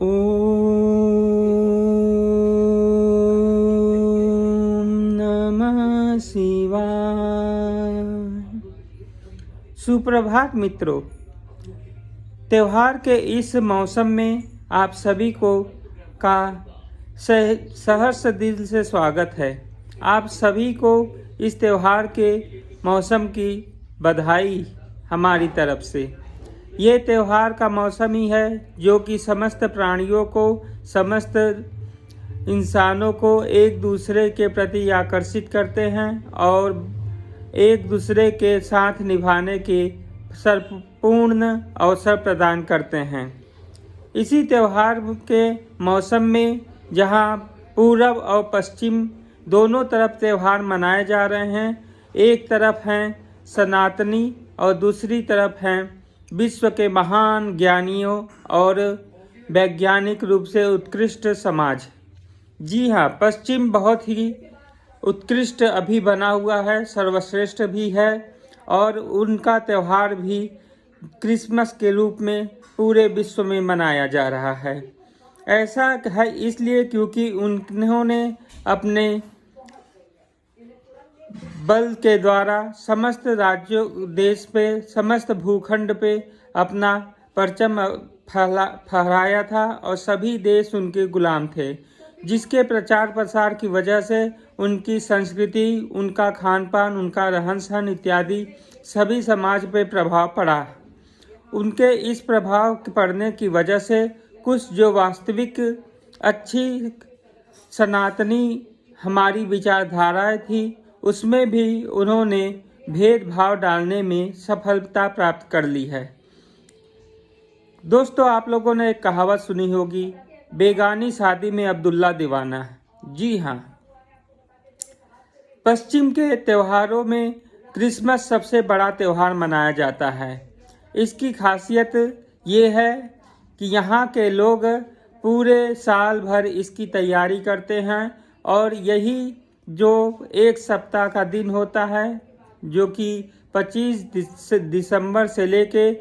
ओम नमः शिवाय। सुप्रभात मित्रों, त्योहार के इस मौसम में आप सभी को का सहर्ष दिल से स्वागत है। आप सभी को इस त्योहार के मौसम की बधाई हमारी तरफ से। ये त्योहार का मौसम ही है जो कि समस्त प्राणियों को, समस्त इंसानों को एक दूसरे के प्रति आकर्षित करते हैं और एक दूसरे के साथ निभाने के संपूर्ण अवसर प्रदान करते हैं। इसी त्योहार के मौसम में जहां पूरब और पश्चिम दोनों तरफ त्योहार मनाए जा रहे हैं, एक तरफ हैं सनातनी और दूसरी तरफ हैं विश्व के महान ज्ञानियों और वैज्ञानिक रूप से उत्कृष्ट समाज। जी हाँ, पश्चिम बहुत ही उत्कृष्ट अभी बना हुआ है, सर्वश्रेष्ठ भी है और उनका त्यौहार भी क्रिसमस के रूप में पूरे विश्व में मनाया जा रहा है। ऐसा है इसलिए क्योंकि उन्होंने अपने बल के द्वारा समस्त राज्यों, देश पे, समस्त भूखंड पे अपना परचम फहराया था और सभी देश उनके गुलाम थे, जिसके प्रचार प्रसार की वजह से उनकी संस्कृति, उनका खान पान, उनका रहन सहन इत्यादि सभी समाज पे प्रभाव पड़ा। उनके इस प्रभाव पड़ने की वजह से कुछ जो वास्तविक अच्छी सनातनी हमारी विचारधाराएं थी, उसमें भी उन्होंने भेदभाव डालने में सफलता प्राप्त कर ली है। दोस्तों, आप लोगों ने एक कहावत सुनी होगी, बेगानी शादी में अब्दुल्ला दीवाना। जी हाँ, पश्चिम के त्योहारों में क्रिसमस सबसे बड़ा त्यौहार मनाया जाता है। इसकी खासियत ये है कि यहाँ के लोग पूरे साल भर इसकी तैयारी करते हैं और यही जो एक सप्ताह का दिन होता है, जो कि 25 दिसंबर से लेके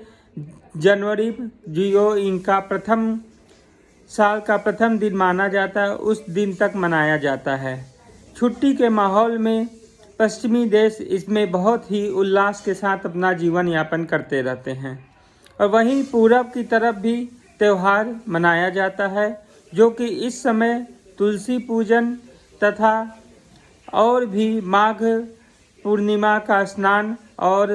जनवरी जो इनका प्रथम साल का प्रथम दिन माना जाता है, उस दिन तक मनाया जाता है। छुट्टी के माहौल में पश्चिमी देश इसमें बहुत ही उल्लास के साथ अपना जीवन यापन करते रहते हैं और वहीं पूरब की तरफ भी त्यौहार मनाया जाता है, जो कि इस समय तुलसी पूजन तथा और भी माघ पूर्णिमा का स्नान और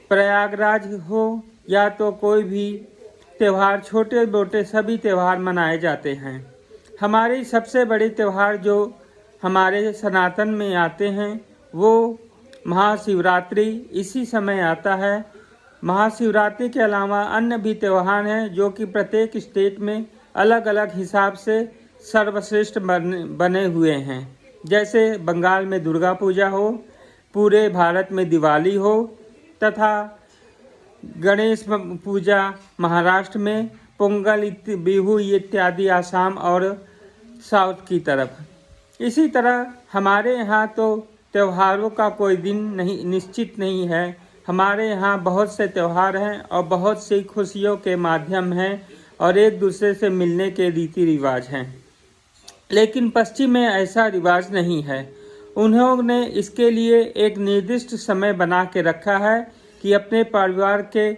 प्रयागराज हो या तो कोई भी त्यौहार, छोटे मोटे सभी त्यौहार मनाए जाते हैं। हमारी सबसे बड़ी त्यौहार जो हमारे सनातन में आते हैं वो महाशिवरात्रि इसी समय आता है। महाशिवरात्रि के अलावा अन्य भी त्यौहार हैं जो कि प्रत्येक स्टेट में अलग अलग हिसाब से सर्वश्रेष्ठ बने हुए हैं। जैसे बंगाल में दुर्गा पूजा हो, पूरे भारत में दिवाली हो तथा गणेश पूजा महाराष्ट्र में, पोंगल, बिहू इत्यादि आसाम और साउथ की तरफ। इसी तरह हमारे यहाँ तो त्योहारों का कोई दिन नहीं निश्चित नहीं है। हमारे यहाँ बहुत से त्यौहार हैं और बहुत सी खुशियों के माध्यम हैं और एक दूसरे से मिलने के रीति रिवाज हैं। लेकिन पश्चिम में ऐसा रिवाज नहीं है। उन्होंने इसके लिए एक निर्दिष्ट समय बना के रखा है कि अपने परिवार के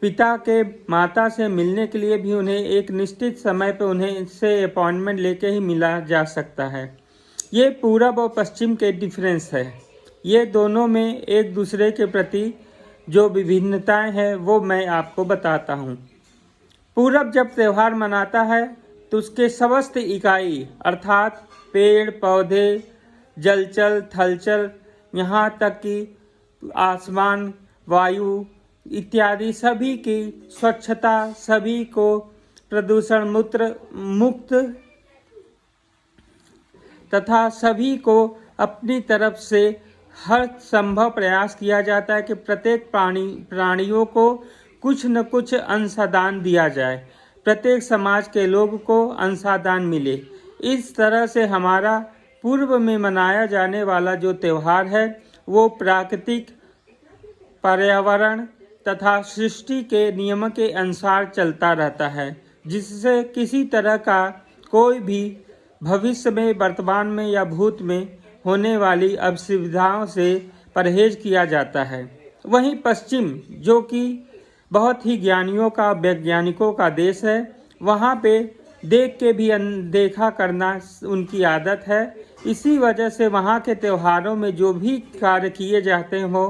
पिता के माता से मिलने के लिए भी उन्हें एक निश्चित समय पर उन्हें से अपॉइंटमेंट लेके ही मिला जा सकता है। ये पूरब और पश्चिम के डिफरेंस है। ये दोनों में एक दूसरे के प्रति जो विभिन्नताएं हैं वो मैं आपको बताता हूँ। पूरब जब त्यौहार मनाता है तो उसके समस्त इकाई अर्थात पेड़ पौधे, जलचल थलचल, यहाँ तक कि आसमान, वायु इत्यादि सभी की स्वच्छता, सभी को प्रदूषण मुक्त तथा सभी को अपनी तरफ से हर संभव प्रयास किया जाता है कि प्रत्येक प्राणियों को कुछ न कुछ अंशदान दिया जाए, प्रत्येक समाज के लोग को अंशदान मिले। इस तरह से हमारा पूर्व में मनाया जाने वाला जो त्यौहार है वो प्राकृतिक, पर्यावरण तथा सृष्टि के नियम के अनुसार चलता रहता है। जिससे किसी तरह का कोई भी भविष्य में, वर्तमान में या भूत में होने वाली असुविधाओं से परहेज किया जाता है। वहीं पश्चिम, जो कि बहुत ही ज्ञानियों का, वैज्ञानिकों का देश है, वहाँ पे देख के भी अनदेखा करना उनकी आदत है। इसी वजह से वहाँ के त्योहारों में जो भी कार्य किए जाते हो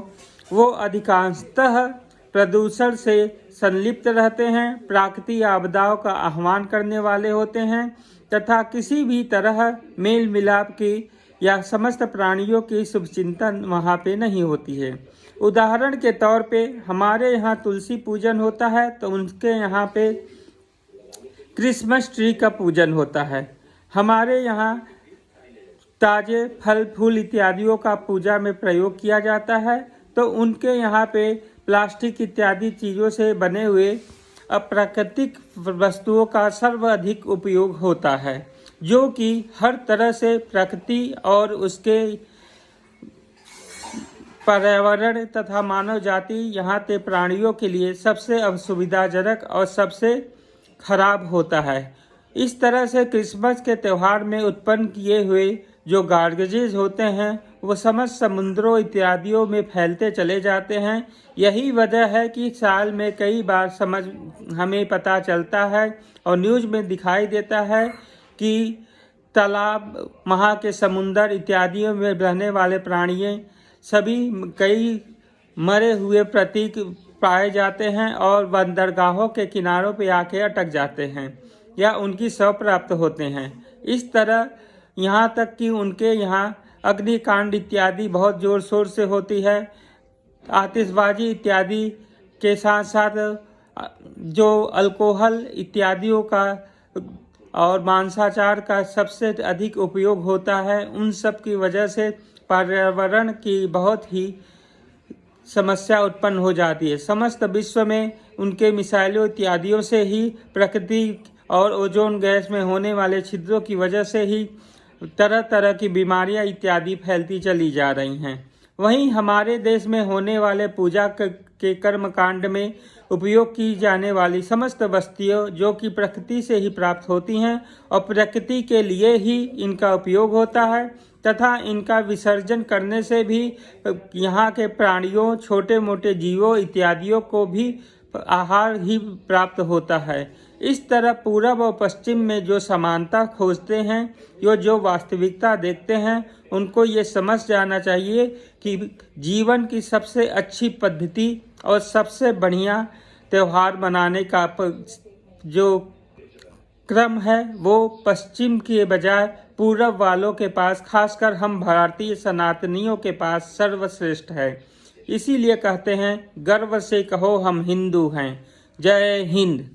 वो अधिकांशतः प्रदूषण से संलिप्त रहते हैं, प्राकृतिक आपदाओं का आह्वान करने वाले होते हैं तथा किसी भी तरह मेल मिलाप की या समस्त प्राणियों की शुभचिंतन वहाँ पे नहीं होती है। उदाहरण के तौर पे हमारे यहाँ तुलसी पूजन होता है तो उनके यहाँ पे क्रिसमस ट्री का पूजन होता है। हमारे यहाँ ताजे फल फूल इत्यादियों का पूजा में प्रयोग किया जाता है तो उनके यहाँ पे प्लास्टिक इत्यादि चीज़ों से बने हुए अप्राकृतिक वस्तुओं का सर्वाधिक उपयोग होता है, जो कि हर तरह से प्रकृति और उसके पर्यावरण तथा मानव जाति यहाँ के प्राणियों के लिए सबसे असुविधाजनक और सबसे खराब होता है। इस तरह से क्रिसमस के त्यौहार में उत्पन्न किए हुए जो गार्बेजेस होते हैं वो समस्त समुद्रों इत्यादियों में फैलते चले जाते हैं। यही वजह है कि साल में कई बार हमें पता चलता है और न्यूज़ में दिखाई देता है कि तालाब, वहाँ के समुंदर इत्यादियों में रहने वाले प्राणी सभी कई मरे हुए प्रतीक पाए जाते हैं और बंदरगाहों के किनारों पे आके अटक जाते हैं या उनकी शव प्राप्त होते हैं। इस तरह यहाँ तक कि उनके यहाँ अग्निकांड इत्यादि बहुत ज़ोर शोर से होती है। आतिशबाजी इत्यादि के साथ साथ जो अल्कोहल इत्यादियों का और मांसाचार का सबसे अधिक उपयोग होता है, उन सब की वजह से पर्यावरण की बहुत ही समस्या उत्पन्न हो जाती है। समस्त विश्व में उनके मिसाइलों इत्यादियों से ही, प्रकृति और ओजोन गैस में होने वाले छिद्रों की वजह से ही तरह तरह की बीमारियां इत्यादि फैलती चली जा रही हैं। वहीं हमारे देश में होने वाले पूजा के कर्मकांड में उपयोग की जाने वाली समस्त वस्तुएं जो कि प्रकृति से ही प्राप्त होती हैं और प्रकृति के लिए ही इनका उपयोग होता है तथा इनका विसर्जन करने से भी यहाँ के प्राणियों, छोटे मोटे जीवों इत्यादियों को भी आहार ही प्राप्त होता है। इस तरह पूरब और पश्चिम में जो समानता खोजते हैं, जो वास्तविकता देखते हैं, उनको ये समझ जाना चाहिए कि जीवन की सबसे अच्छी पद्धति और सबसे बढ़िया त्यौहार मनाने का जो क्रम है वो पश्चिम के बजाय पूरब वालों के पास, खासकर हम भारतीय सनातनियों के पास सर्वश्रेष्ठ है। इसीलिए कहते हैं गर्व से कहो हम हिंदू हैं। जय हिंद।